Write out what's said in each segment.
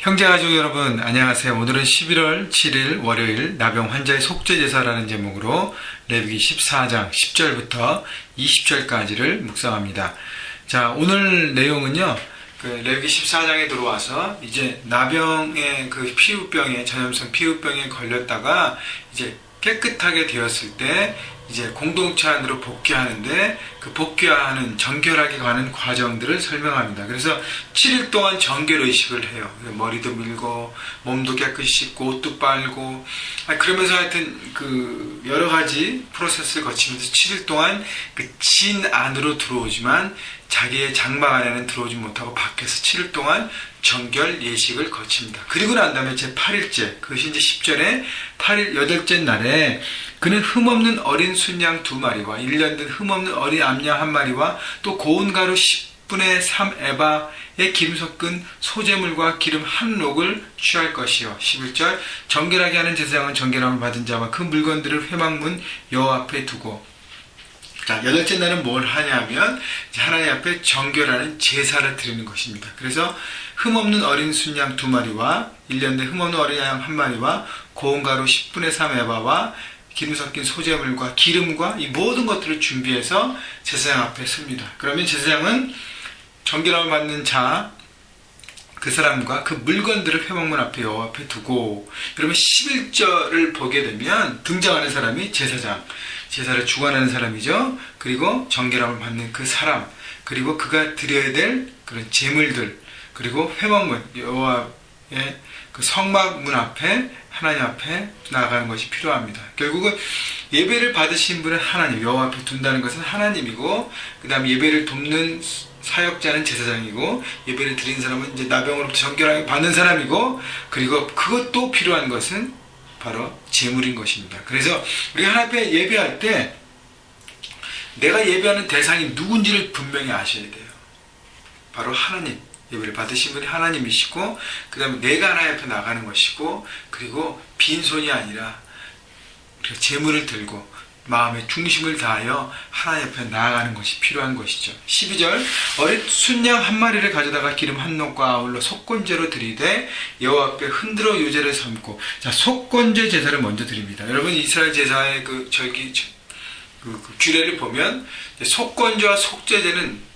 형제가족 여러분 안녕하세요. 오늘은 11월 7일 월요일 나병 환자의 속죄제사라는 제목으로 레위기 14장 10절부터 20절까지를 묵상합니다. 자, 오늘 내용은요. 레위기 14장에 들어와서 이제 나병의 그 피부병에 전염성 피부병에 걸렸다가 이제 깨끗하게 되었을 때 이제 공동체 안으로 복귀하는데 그 복귀하는 정결하게 가는 과정들을 설명합니다. 그래서 7일 동안 정결 의식을 해요. 머리도 밀고 몸도 깨끗이 씻고 옷도 빨고 그러면서 하여튼 그 여러 가지 프로세스를 거치면서 7일 동안 그 진 안으로 들어오지만 자기의 장막 안에는 들어오지 못하고 밖에서 7일 동안 정결 예식을 거칩니다. 그리고 난 다음에 제 8일째, 그것이 이제 10절에 8일, 8째 날에 그는 흠없는 어린 순양 2마리와 1년 된 흠없는 어린 암양 1마리와 또 고운 가루 10분의 3 에바의 기름 섞은 소재물과 기름 한 록을 취할 것이요. 11절 정결하게 하는 제사장은 정결함을 받은 자와 그 물건들을 회막문 여호와 앞에 두고 자, 8째 날은 뭘 하냐면 하나님 앞에 정결하는 제사를 드리는 것입니다. 그래서 흠없는 어린 순양 2마리와 1년 된 흠없는 어린 양 1마리와 고운 가루 10분의 3 에바와 기름 섞인 소재물과 기름과 이 모든 것들을 준비해서 제사장 앞에 섭니다. 그러면 제사장은 정결함을 받는 자, 그 사람과 그 물건들을 회막문 앞에 여호와 앞에 두고, 여러분 11절을 보게 되면 등장하는 사람이 제사장, 제사를 주관하는 사람이죠. 그리고 정결함을 받는 그 사람, 그리고 그가 드려야 될 그런 제물들, 그리고 회막문 여호와의 그 성막문 앞에 하나님 앞에 나아가는 것이 필요합니다. 결국은 예배를 받으신 분은 하나님, 여호와 앞에 둔다는 것은 하나님이고, 그 다음에 예배를 돕는 사역자는 제사장이고, 예배를 드리는 사람은 이제 나병으로부터 정결하게 받는 사람이고, 그리고 그것도 필요한 것은 바로 제물인 것입니다. 그래서 우리가 하나님 앞에 예배할 때 내가 예배하는 대상이 누군지를 분명히 아셔야 돼요. 바로 하나님, 예배를 받으신 분이 하나님이시고, 그 다음에 내가 하나님 앞에 나가는 것이고, 그리고 빈손이 아니라 제물을 들고 마음의 중심을 다하여 하나님 앞에 나아가는 것이 필요한 것이죠. 12절 어린 순양 1마리를 가져다가 기름 한 록과 아울러 속건제로 드리되 여호와 앞에 흔들어 유제를 삼고, 자, 속건제 제사를 먼저 드립니다. 여러분 이스라엘 제사의 그 규례를 보면 속건제와 속죄제는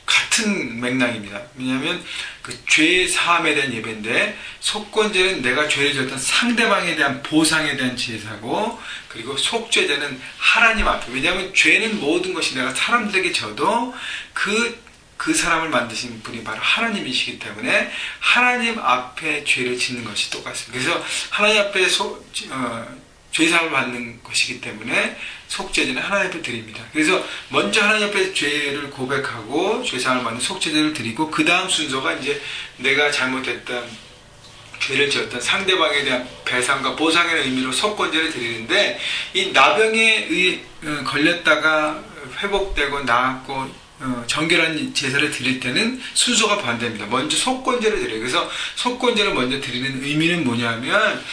같은 맥락입니다. 왜냐하면 그 죄 사함에 대한 예배인데, 속건제는 내가 죄를 지었던 상대방에 대한 보상에 대한 제사고, 그리고 속죄제는 하나님 앞에, 왜냐하면 죄는 모든 것이 내가 사람들에게 져도 그 사람을 만드신 분이 바로 하나님이시기 때문에 하나님 앞에 죄를 짓는 것이 똑같습니다. 그래서 하나님 앞에 죄사함을 받는 것이기 때문에 속죄제는 하나님 앞에 드립니다. 그래서 먼저 하나님 앞에 죄를 고백하고 죄사함을 받는 속죄제를 드리고, 그 다음 순서가 이제 내가 잘못했던 죄를 지었던 상대방에 대한 배상과 보상의 의미로 속건제를 드리는데, 이 나병에 걸렸다가 회복되고 나았고 정결한 제사를 드릴 때는 순서가 반대입니다. 먼저 속건제를 드려요. 그래서 속건제를 먼저 드리는 의미는 뭐냐면,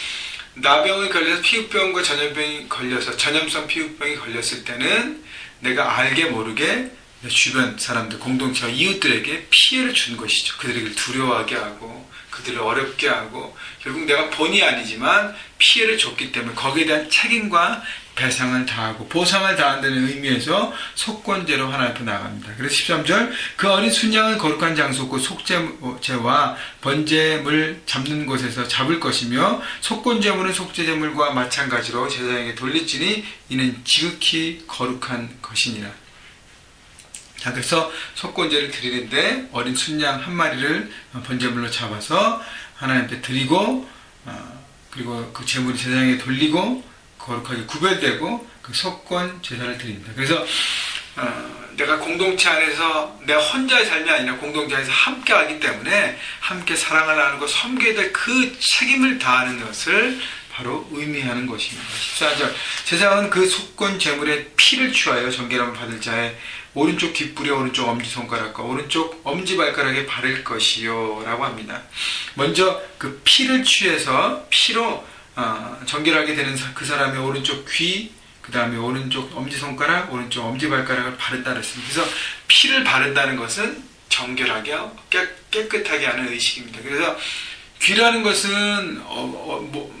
나병에 걸려서 피부병과 전염병이 걸려서 전염성 피부병이 걸렸을 때는 내가 알게 모르게 내 주변 사람들, 공동체와 이웃들에게 피해를 준 것이죠. 그들에게 두려워하게 하고 그들을 어렵게 하고, 결국 내가 본의 아니지만 피해를 줬기 때문에 거기에 대한 책임과 배상을 다하고 보상을 다한다는 의미에서 속건제로 하나님 앞에 나갑니다. 그래서 13절 그 어린 순양은 거룩한 장소고 속죄제와 번제물 잡는 곳에서 잡을 것이며, 속건제물은 속죄제물과 마찬가지로 제사장에게 돌릴지니 이는 지극히 거룩한 것이니라. 자, 그래서 속건제를 드리는데 어린 순양 1마리를 번제물로 잡아서 하나님 앞에 드리고, 그리고 그 제물을 제사장에게 돌리고 거룩하게 구별되고 그 속건 제사를 드립니다. 그래서 내가 공동체 안에서 내가 혼자의 삶이 아니라 공동체 안에서 함께 하기 때문에 함께 사랑을 나누고 섬겨야 될 그 책임을 다하는 것을 바로 의미하는 것입니다. 14절 제사장은 그 속건 제물의 피를 취하여 정결함을 받을 자의 오른쪽 뒷부리, 오른쪽 엄지손가락과 오른쪽 엄지발가락에 바를 것이요 라고 합니다. 먼저 그 피를 취해서 피로 정결하게 되는 그 사람의 오른쪽 귀, 그 다음에 오른쪽 엄지손가락, 오른쪽 엄지발가락을 바른다 그랬습니다. 그래서 피를 바른다는 것은 정결하게 깨끗하게 하는 의식입니다. 그래서 귀라는 것은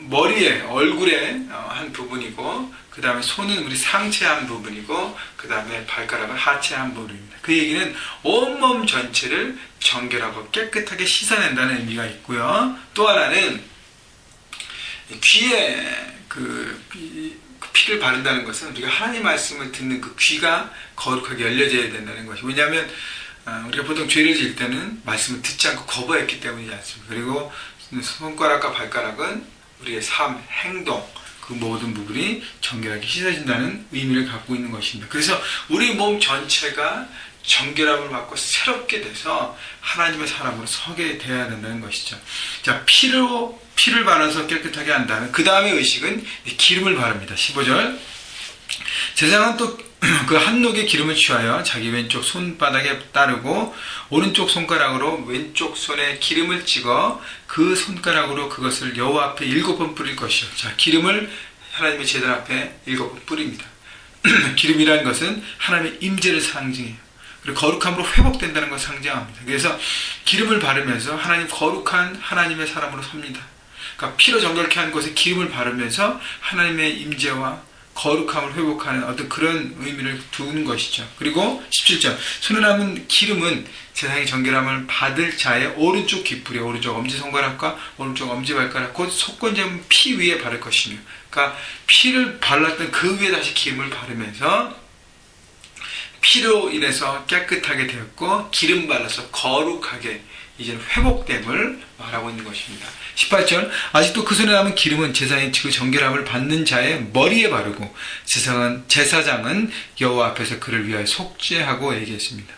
머리에, 얼굴의 한 부분이고, 그 다음에 손은 우리 상체의 한 부분이고, 그 다음에 발가락은 하체의 한 부분입니다. 그 얘기는 온몸 전체를 정결하고 깨끗하게 씻어낸다는 의미가 있고요. 또 하나는 귀에 그 피를 바른다는 것은 우리가 하나님 말씀을 듣는 그 귀가 거룩하게 열려져야 된다는 것이. 왜냐하면 우리가 보통 죄를 지을 때는 말씀을 듣지 않고 거부했기 때문이지 않습니까? 그리고 손가락과 발가락은 우리의 삶, 행동, 그 모든 부분이 정결하게 씻어진다는 의미를 갖고 있는 것입니다. 그래서 우리 몸 전체가 정결함을 받고 새롭게 돼서 하나님의 사람으로 서게 돼야 된다는 것이죠. 자, 피를 발라서 깨끗하게 한다는 그 다음에 의식은 기름을 바릅니다. 15절. 제사장은 또 그 한 녹의 기름을 취하여 자기 왼쪽 손바닥에 따르고 오른쪽 손가락으로 왼쪽 손에 기름을 찍어 그 손가락으로 그것을 여호와 앞에 7번 뿌릴 것이요. 자, 기름을 하나님의 제단 앞에 7번 뿌립니다. 기름이라는 것은 하나님의 임재를 상징해요. 그리고 거룩함으로 회복된다는 것을 상징합니다. 그래서 기름을 바르면서 하나님 거룩한 하나님의 사람으로 섭니다. 그러니까 피로 정결케 하는 것에 기름을 바르면서 하나님의 임재와 거룩함을 회복하는 어떤 그런 의미를 두는 것이죠. 그리고 17절. 손에 남은 기름은 세상의 정결함을 받을 자의 오른쪽 귓불에 오른쪽 엄지손가락과 오른쪽 엄지발가락 곧 속건제물 피 위에 바를 것이며, 그러니까 피를 발랐던 그 위에 다시 기름을 바르면서 피로 인해서 깨끗하게 되었고 기름 발라서 거룩하게 이제는 회복됨을 말하고 있는 것입니다. 18절. 아직도 그 손에 남은 기름은 제사장이 그 정결함을 받는 자의 머리에 바르고 제사장은 여호와 앞에서 그를 위하여 속죄하고 얘기했습니다.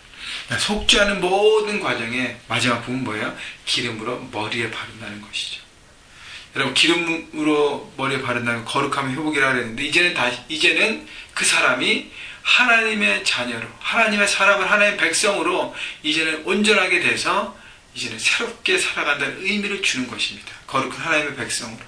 속죄하는 모든 과정의 마지막 부분 뭐예요? 기름으로 머리에 바른다는 것이죠. 여러분, 기름으로 머리에 바른다는 거룩함의 회복이라고 했는데 이제는 그 사람이 하나님의 자녀로, 하나님의 사람을 하나님의 백성으로 이제는 온전하게 돼서 이제는 새롭게 살아간다는 의미를 주는 것입니다. 거룩한 하나님의 백성으로.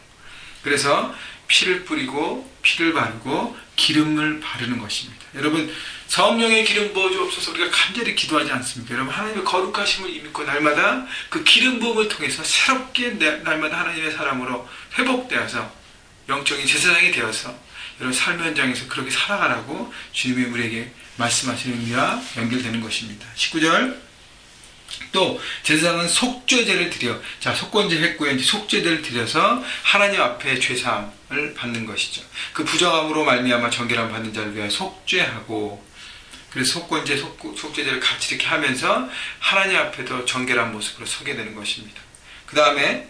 그래서 피를 뿌리고 피를 바르고 기름을 바르는 것입니다. 여러분, 성령의 기름 부어주옵소서 우리가 간절히 기도하지 않습니까? 여러분, 하나님의 거룩하심을 믿고 날마다 그 기름 부음을 통해서 새롭게 날마다 하나님의 사람으로 회복되어서 영적인 제사장이 되어서 여러분 삶의 현장에서 그렇게 살아가라고 주님이 우리에게 말씀하시는 의미와 연결되는 것입니다. 19절. 또 제사장은 속죄제를 드려, 자, 속건제 했고요. 이제 속죄제를 드려서 하나님 앞에 죄사함을 받는 것이죠. 그 부정함으로 말미암아 정결함 받는 자를 위하여 속죄하고, 그래서 속건제, 속죄제를 같이 이렇게 하면서 하나님 앞에도 정결한 모습으로 서게 되는 것입니다. 그 다음에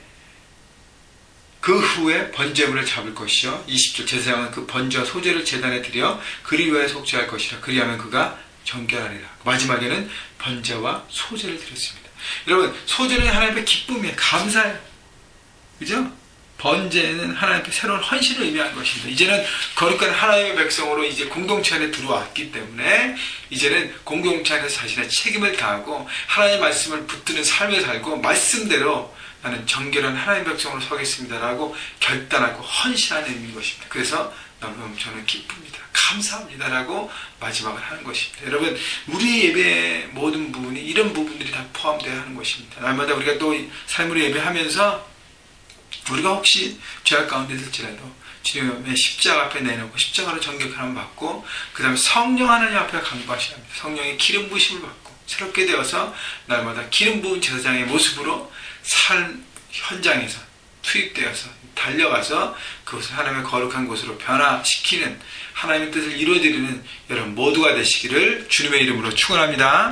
그 후에 번제물을 잡을 것이요. 20절. 제사장은 그 번제와 소제를 제단에 드려 그리 위하여 속죄할 것이라. 그리하면 그가 정결하리라. 마지막에는 번제와 소제를 드렸습니다. 여러분, 소제는 하나님의 기쁨이에요. 감사해요. 그죠? 번제는 하나님께 새로운 헌신을 의미하는 것입니다. 이제는 거룩한 하나님의 백성으로 이제 공동체 안에 들어왔기 때문에 이제는 공동체 안에서 자신의 책임을 다하고 하나님의 말씀을 붙드는 삶을 살고 말씀대로 나는 정결한 하나님의 백성으로 서겠습니다라고 결단하고 헌신하는 의미인 것입니다. 그래서 너무 저는 기쁩니다. 감사합니다라고 마지막을 하는 것입니다. 여러분, 우리 예배의 모든 부분이 이런 부분들이 다 포함되어야 하는 것입니다. 날마다 우리가 또 삶으로 예배하면서 우리가 혹시 죄악 가운데 있을지라도 주님의 십자가 앞에 내놓고 십자가로 정결함을 받고 그 다음에 성령 하나님 앞에 간구하셔야 합니다. 성령의 기름 부으심을 받고 새롭게 되어서 날마다 기름 부은 제사장의 모습으로 삶 현장에서 투입되어서 달려가서 그것을 하나님의 거룩한 곳으로 변화시키는 하나님의 뜻을 이루어드리는 여러분 모두가 되시기를 주님의 이름으로 축원합니다.